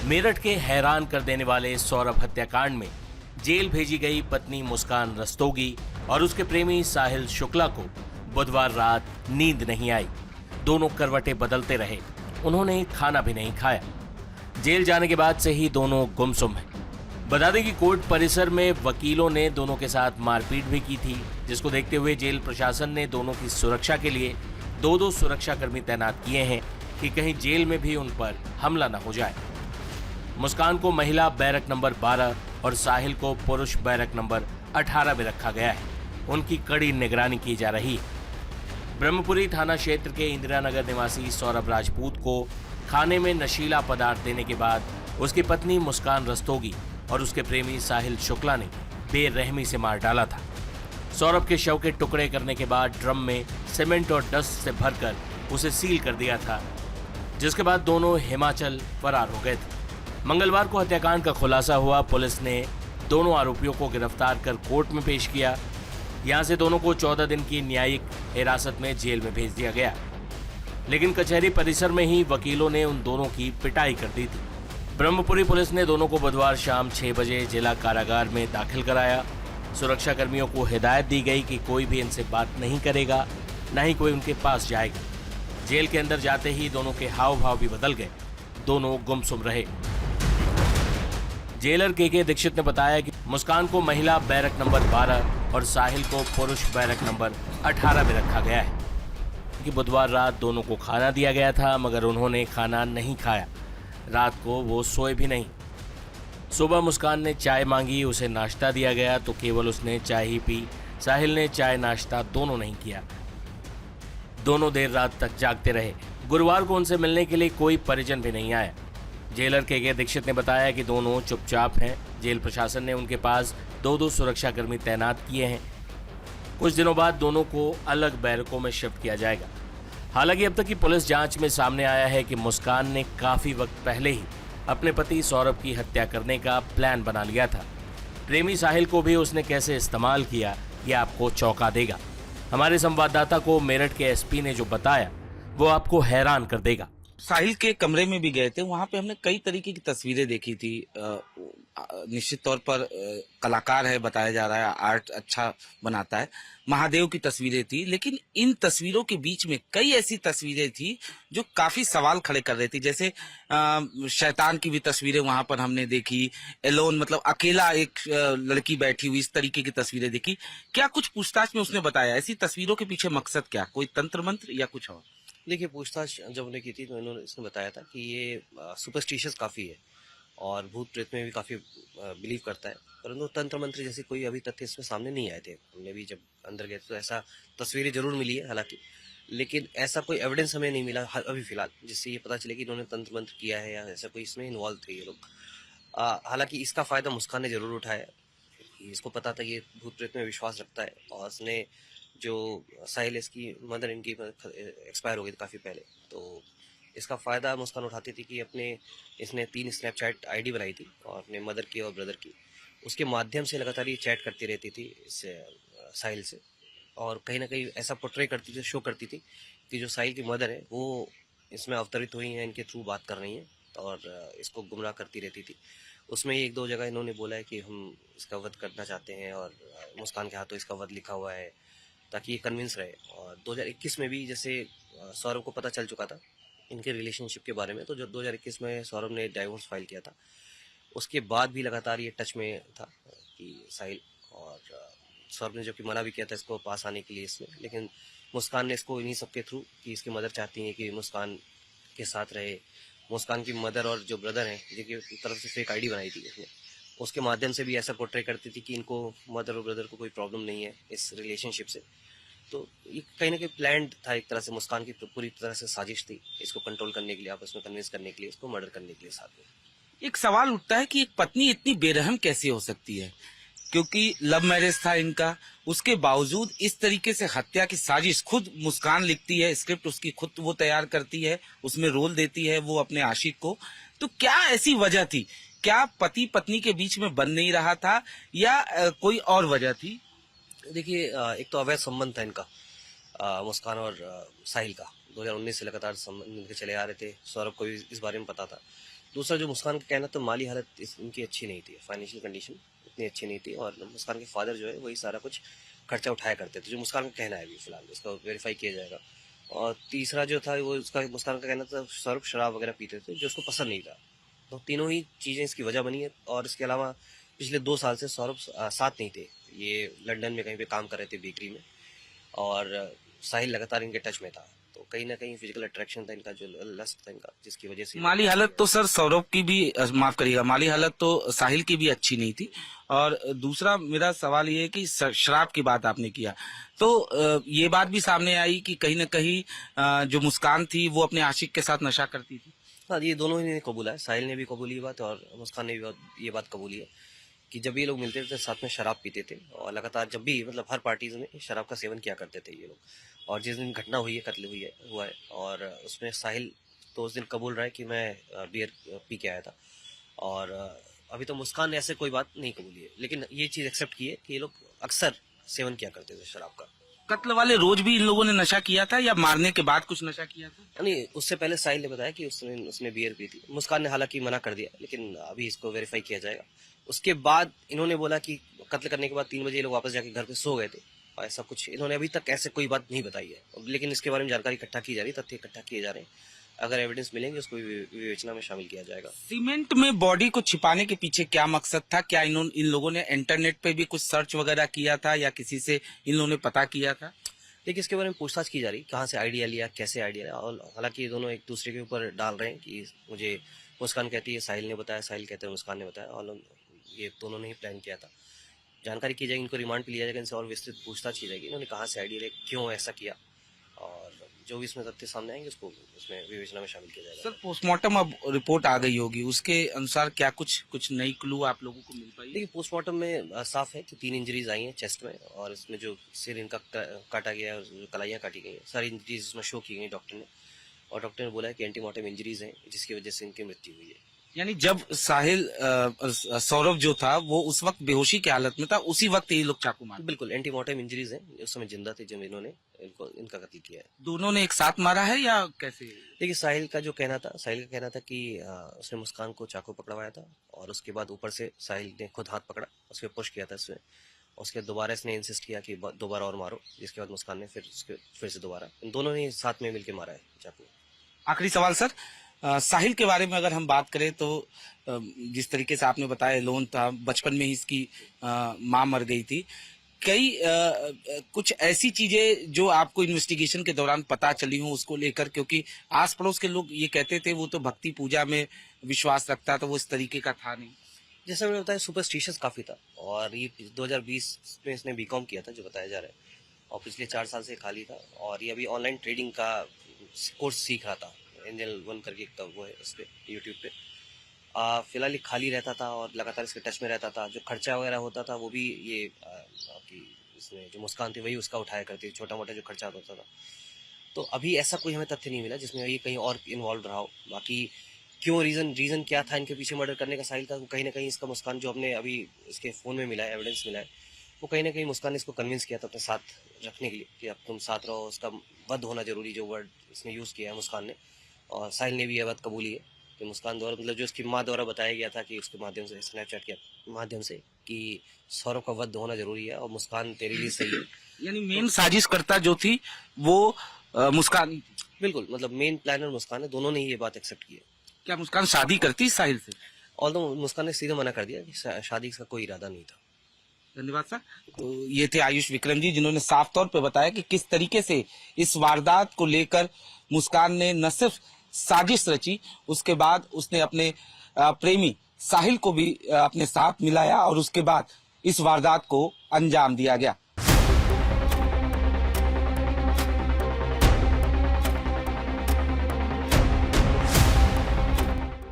मेरठ के हैरान कर देने वाले सौरभ हत्याकांड में जेल भेजी गई पत्नी मुस्कान रस्तोगी और उसके प्रेमी साहिल शुक्ला को बुधवार रात नींद नहीं आई। दोनों करवटें बदलते रहे, उन्होंने खाना भी नहीं खाया। जेल जाने के बाद से ही दोनों गुमसुम हैं। बता दें कि कोर्ट परिसर में वकीलों ने दोनों के साथ मारपीट भी की थी, जिसको देखते हुए जेल प्रशासन ने दोनों की सुरक्षा के लिए दो सुरक्षाकर्मी तैनात किए हैं कि कहीं जेल में भी उन पर हमला न हो जाए। मुस्कान को महिला बैरक नंबर 12 और साहिल को पुरुष बैरक नंबर 18 में रखा गया है। उनकी कड़ी निगरानी की जा रही है। ब्रह्मपुरी थाना क्षेत्र के इंदिरा नगर निवासी सौरभ राजपूत को खाने में नशीला पदार्थ देने के बाद उसकी पत्नी मुस्कान रस्तोगी और उसके प्रेमी साहिल शुक्ला ने बेरहमी से मार डाला था। सौरभ के शव के टुकड़े करने के बाद ड्रम में सीमेंट और डस्ट से भरकर उसे सील कर दिया था, जिसके बाद दोनों हिमाचल फरार हो गए थे। मंगलवार को हत्याकांड का खुलासा हुआ। पुलिस ने दोनों आरोपियों को गिरफ्तार कर कोर्ट में पेश किया। यहां से दोनों को 14 दिन की न्यायिक हिरासत में जेल में भेज दिया गया, लेकिन कचहरी परिसर में ही वकीलों ने उन दोनों की पिटाई कर दी थी। ब्रह्मपुरी पुलिस ने दोनों को बुधवार शाम 6 बजे जिला कारागार में दाखिल कराया। सुरक्षा कर्मियों को हिदायत दी गई कि कोई भी इनसे बात नहीं करेगा, न ही कोई उनके पास जाएगा। जेल के अंदर जाते ही दोनों के हाव भाव भी बदल गए, दोनों गुमसुम रहे। जेलर के दीक्षित ने बताया कि मुस्कान को महिला बैरक नंबर 12 और साहिल को पुरुष बैरक नंबर 18 में रखा गया है कि बुधवार रात दोनों को खाना दिया गया था, मगर उन्होंने खाना नहीं खाया। रात को वो सोए भी नहीं। सुबह मुस्कान ने चाय मांगी, उसे नाश्ता दिया गया तो केवल उसने चाय ही पी। साहिल ने चाय नाश्ता दोनों नहीं किया। दोनों देर रात तक जागते रहे। गुरुवार को उनसे मिलने के लिए कोई परिजन भी नहीं आया। जेलर के दीक्षित ने बताया कि दोनों चुपचाप हैं। जेल प्रशासन ने उनके पास दो सुरक्षाकर्मी तैनात किए हैं। कुछ दिनों बाद दोनों को अलग बैरकों में शिफ्ट किया जाएगा। हालांकि अब तक की पुलिस जांच में सामने आया है कि मुस्कान ने काफी वक्त पहले ही अपने पति सौरभ की हत्या करने का प्लान बना लिया था। प्रेमी साहिल को भी उसने कैसे इस्तेमाल किया, ये आपको चौंका देगा। हमारे संवाददाता को मेरठ के एसपी ने जो बताया वो आपको हैरान कर देगा। साहिल के कमरे में भी गए थे, वहां पे हमने कई तरीके की तस्वीरें देखी थी। निश्चित तौर पर कलाकार है, बताया जा रहा है, आर्ट अच्छा बनाता है। महादेव की तस्वीरें थी, लेकिन इन तस्वीरों के बीच में कई ऐसी तस्वीरें थी जो काफी सवाल खड़े कर रही थी। जैसे शैतान की भी तस्वीरें वहां पर हमने देखी। एलोन मतलब अकेला एक लड़की बैठी हुई, इस तरीके की तस्वीरें देखी। क्या कुछ पूछताछ में उसने बताया ऐसी तस्वीरों के पीछे मकसद क्या, कोई तंत्र मंत्र या कुछ और? देखिए, पूछताछ जब उन्हें की थी तो इसने बताया था कि ये सुपरस्टिशियस काफ़ी है और भूत प्रेत में भी काफ़ी बिलीव करता है, परंतु तंत्र मंत्र जैसे कोई अभी तथ्य इसमें सामने नहीं आए थे। हमने भी जब अंदर गए तो ऐसा तस्वीरें जरूर मिली है हालांकि, लेकिन ऐसा कोई एविडेंस हमें नहीं मिला अभी फिलहाल जिससे ये पता चले कि इन्होंने तंत्र मंत्र किया है या ऐसा कोई इसमें इन्वॉल्व थे ये लोग। हालांकि इसका फ़ायदा मुस्कान ने ज़रूर उठाया। इसको पता था ये भूत प्रेत में विश्वास रखता है और उसने जो साहिल, इसकी मदर इनकी एक्सपायर हो गई थी काफ़ी पहले, तो इसका फ़ायदा मुस्कान उठाती थी कि इसने 3 स्नैपचैट आईडी बनाई थी और अपने मदर की और ब्रदर की। उसके माध्यम से लगातार ये चैट करती रहती थी इस साहिल से, और कहीं ना कहीं ऐसा पोर्ट्रे करती थी, शो करती थी कि जो साहिल की मदर है वो इसमें अवतरित हुई हैं, इनके थ्रू बात कर रही हैं और इसको गुमराह करती रहती थी। उसमें 1-2 जगह इन्होंने बोला है कि हम इसका वध करना चाहते हैं और मुस्कान के हाथों इसका वध लिखा हुआ है ताकि ये कन्विंस रहे। और 2021 में भी जैसे सौरभ को पता चल चुका था इनके रिलेशनशिप के बारे में, तो जब 2021 में सौरभ ने डाइवोर्स फाइल किया था, उसके बाद भी लगातार ये टच में था कि साहिल, और सौरभ ने जो कि मना भी किया था इसको पास आने के लिए इसमें, लेकिन मुस्कान ने इसको इन्हीं सबके थ्रू कि इसकी मदर चाहती है कि मुस्कान के साथ रहे। मुस्कान की मदर और जो ब्रदर हैं जिनकी तरफ से फेक आईडी बनाई थी उसने, उसके माध्यम से भी ऐसा पोर्ट्रे करती थी कि इनको मदर और ब्रदर को कोई प्रॉब्लम नहीं है इस रिलेशनशिप से। तो ये कहीं ना कहीं प्लान्ड था एक तरह से, मुस्कान की पूरी तरह से साजिश थी इसको कंट्रोल करने के लिए, आपस में कन्विंस करने के लिए, इसको मर्डर करने के लिए साथ में। एक सवाल उठता है कि एक पत्नी इतनी बेरहम कैसे हो सकती है, क्योंकि लव मैरिज था इनका, उसके बावजूद इस तरीके से हत्या की साजिश खुद मुस्कान लिखती है, स्क्रिप्ट उसकी खुद वो तैयार करती है, उसमें रोल देती है वो अपने आशिक को। तो क्या ऐसी वजह थी, क्या पति पत्नी के बीच में बन नहीं रहा था या कोई और वजह थी? देखिए, एक तो अवैध संबंध था इनका, मुस्कान और साहिल का 2019 से लगातार संबंध इनके चले आ रहे थे। सौरभ को भी इस बारे में पता था, दूसरा जो मुस्कान का कहना, तो माली हालत इनकी अच्छी नहीं थी, फाइनेंशियल कंडीशन इतनी अच्छी नहीं थी, और मुस्कान के फादर जो है वही सारा कुछ खर्चा उठाया करते थे, जो मुस्कान का कहना है अभी फिलहाल, इसका वेरीफाई किया जाएगा। और तीसरा जो था वो उसका मुस्कान का कहना था सौरभ शराब वगैरह पीते थे, जो उसको पसंद नहीं था। तो तीनों ही चीज़ें इसकी वजह बनी है। और इसके अलावा पिछले 2 साल से सौरभ साथ नहीं थे, ये लंदन में कहीं पे काम कर रहे थे बेकरी में, और साहिल लगातार इनके टच में था। तो कहीं ना कहीं फिजिकल अट्रैक्शन था इनका, जो लस्ट था इनका, जिसकी वजह से माली हालत तो सर सौरभ की भी माफ करिएगा, माली हालत तो साहिल की भी अच्छी नहीं थी। और दूसरा मेरा सवाल ये है कि शराब की बात आपने किया, तो ये बात भी सामने आई कि कहीं ना कहीं जो मुस्कान थी वो अपने आशिक के साथ नशा करती थी। हाँ, ये दोनों ही ने कबूला है, साहिल ने भी कबूली ये बात और मुस्कान ने भी ये बात कबूली है कि जब ये लोग मिलते थे साथ में शराब पीते थे, और लगातार जब भी मतलब हर पार्टीज में शराब का सेवन किया करते थे ये लोग। और जिस दिन घटना हुई है, कत्ल हुआ है, और उसमें साहिल तो उस दिन कबूल रहा है कि मैं बियर पी के आया था, और अभी तो मुस्कान ने ऐसे कोई बात नहीं कबूली है, लेकिन ये चीज़ एक्सेप्ट की है कि ये लोग अक्सर सेवन किया करते थे शराब का। कत्ल वाले रोज भी इन लोगों ने नशा किया था या मारने के बाद कुछ नशा किया था? नहीं, उससे पहले साहिल ने बताया कि उसने बियर पी थी। मुस्कान ने हालांकि मना कर दिया, लेकिन अभी इसको वेरीफाई किया जाएगा। उसके बाद इन्होंने बोला कि कत्ल करने के बाद 3 बजे ये लोग वापस जाके घर पे सो गए थे, और ऐसा कुछ इन्होंने अभी तक ऐसे कोई बात नहीं बताई है, लेकिन इसके बारे में जानकारी इकट्ठा की जा रही है, तथ्य इकट्ठा किए जा रहे हैं। अगर एविडेंस मिलेंगे उसको विवेचना में शामिल किया जाएगा। सीमेंट में बॉडी को छिपाने के पीछे क्या मकसद था? क्या इन लोगों ने इंटरनेट पे भी कुछ सर्च वगैरह किया था या किसी से इन लोगों ने पता किया था? देखिए, इसके बारे में पूछताछ की जा रही, कहाँ से आइडिया लिया, कैसे आइडिया लिया, और हालांकि ये दोनों एक दूसरे के ऊपर डाल रहे हैं कि मुझे मुस्कान कहती है साहिल ने बताया, साहिल कहते हैं मुस्कान ने बताया, और ये दोनों ने ही प्लान किया था। जानकारी की जाएगी, इनको रिमांड पे लिया जाएगा, इनसे और विस्तृत पूछताछ की जाएगी, इन्होंने कहाँ से आइडिया लिया, क्यों ऐसा किया, और जो भी इसमें तथ्य सामने आएंगे उसको उसमें विवेचना में शामिल किया जाएगा। सर, पोस्टमार्टम अब रिपोर्ट आ गई होगी, उसके अनुसार क्या कुछ नई क्लू आप लोगों को मिल पाई? देखिए, पोस्टमार्टम में साफ है कि 3 इंजरीज आई हैं चेस्ट में, और इसमें जो सिर इनका काटा गया है, जो कलाइयाँ काटी गई हैं, सारी इंजरीज इसमें शो की गई डॉक्टर ने, और डॉक्टर ने बोला है कि एंटीमॉर्टम इंजरीज हैं, जिसकी वजह से इनकी मृत्यु हुई है। यानी जब साहिल सौरभ जो था वो उस वक्त बेहोशी की हालत में था, उसी वक्त ये लोग चाकू मारे? बिल्कुल, एंटीमॉर्टम इंजरीज हैं, उस समय जिंदा थे जब इन्होंने इनका कत्ल किया है। दोनों ने एक साथ मारा है या कैसे? देखिए, साहिल का कहना था कि उसने मुस्कान को चाकू पकड़वाया था, और उसके बाद ऊपर से साहिल ने खुद हाथ पकड़ा, उसके पुश किया था इसमें, उसके दोबारा इसने इंसिस्ट किया कि दोबारा और मारो, जिसके बाद मुस्कान ने फिर से दोबारा, इन दोनों ने साथ में मिलकर मारा है चाकू। आखिरी सवाल सर, साहिल के बारे में अगर हम बात करें तो जिस तरीके से आपने बताया लोन था, बचपन में ही इसकी माँ मर गई थी, कई कुछ ऐसी चीजें जो आपको इन्वेस्टिगेशन के दौरान पता चली हो उसको लेकर, क्योंकि आस पड़ोस के लोग ये कहते थे वो तो भक्ति पूजा में विश्वास रखता था, वो इस तरीके का था नहीं। जैसे मैंने बताया, सुपरस्टिशियस काफी था, और ये 2020 में इसने बीकॉम किया था जो बताया जा रहा है, और पिछले 4 साल से खाली था, और ये अभी ऑनलाइन ट्रेडिंग का कोर्स सीख रहा था, एंजल 1 करके एक वो है उस पर यूट्यूब पे। फिलहाल ये खाली रहता था और लगातार इसके टच में रहता था, जो खर्चा वगैरह होता था वो भी ये आपकी इसमें जो मुस्कान थी वही उसका उठाया करती, छोटा मोटा जो खर्चा होता था। तो अभी ऐसा कोई हमें तथ्य नहीं मिला जिसमें ये कहीं और इन्वॉल्व रहा हो। बाकी क्यों, रीज़न क्या था इनके पीछे मर्डर करने का साहिल का, कहीं ना कहीं इसका मुस्कान जो हमने अभी इसके फ़ोन में मिला है, एविडेंस मिला है, वो कहीं ना कहीं मुस्कान ने इसको कन्विंस किया था अपने साथ रखने के लिए कि अब तुम साथ रहो, उसका वध होना जरूरी, जो वर्ड इसने यूज़ किया है मुस्कान ने। और साहिल ने भी यह बात कबूली है कि मुस्कान द्वारा, मतलब जो उसकी माँ द्वारा बताया गया था कि उसके माध्यम से, स्नैपचैट के माध्यम से, कि सौरभ का वध होना जरूरी है और मुस्कान तेरे लिए सही है। यानी मेन साजिशकर्ता जो थी वो मुस्कान ही थी? बिल्कुल, मतलब मेन प्लानर मुस्कान है, दोनों ने ये बात एक्सेप्ट की है। क्या मुस्कान शादी करती साहिल से? ऑल्दो मुस्कान ने सीधे मना कर दिया कि शादी का कोई इरादा नहीं था। धन्यवाद सर। तो ये थे आयुष विक्रम जी, जिन्होंने साफ तौर पे बताया कि किस तरीके से इस वारदात को लेकर मुस्कान ने न सिर्फ साजिश रची, उसके बाद उसने अपने प्रेमी साहिल को भी अपने साथ मिलाया और उसके बाद इस वारदात को अंजाम दिया गया।